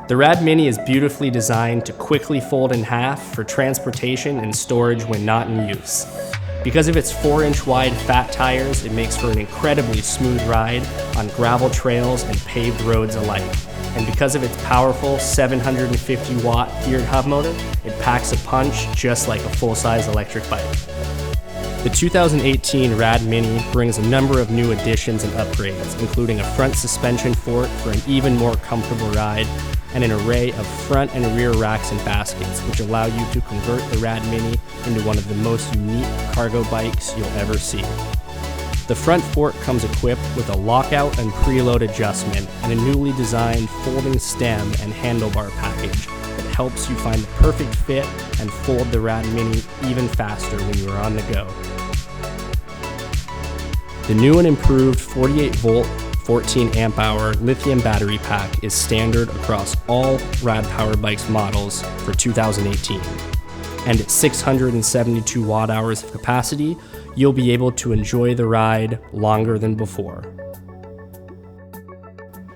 The RadMini is beautifully designed to quickly fold in half for transportation and storage when not in use. Because of its 4-inch wide fat tires, it makes for an incredibly smooth ride on gravel trails and paved roads alike. And because of its powerful 750-watt geared hub motor, it packs a punch just like a full-size electric bike. The 2018 RadMini brings a number of new additions and upgrades, including a front suspension fork for an even more comfortable ride, and an array of front and rear racks and baskets, which allow you to convert the RadMini into one of the most unique cargo bikes you'll ever see. The front fork comes equipped with a lockout and preload adjustment and a newly designed folding stem and handlebar package that helps you find the perfect fit and fold the RadMini even faster when you are on the go. The new and improved 48-volt 14 amp hour lithium battery pack is standard across all Rad Power Bikes models for 2018. And at 672 watt hours of capacity, you'll be able to enjoy the ride longer than before.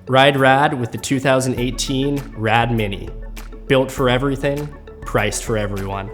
Ride Rad with the 2018 RadMini. Built for everything, priced for everyone.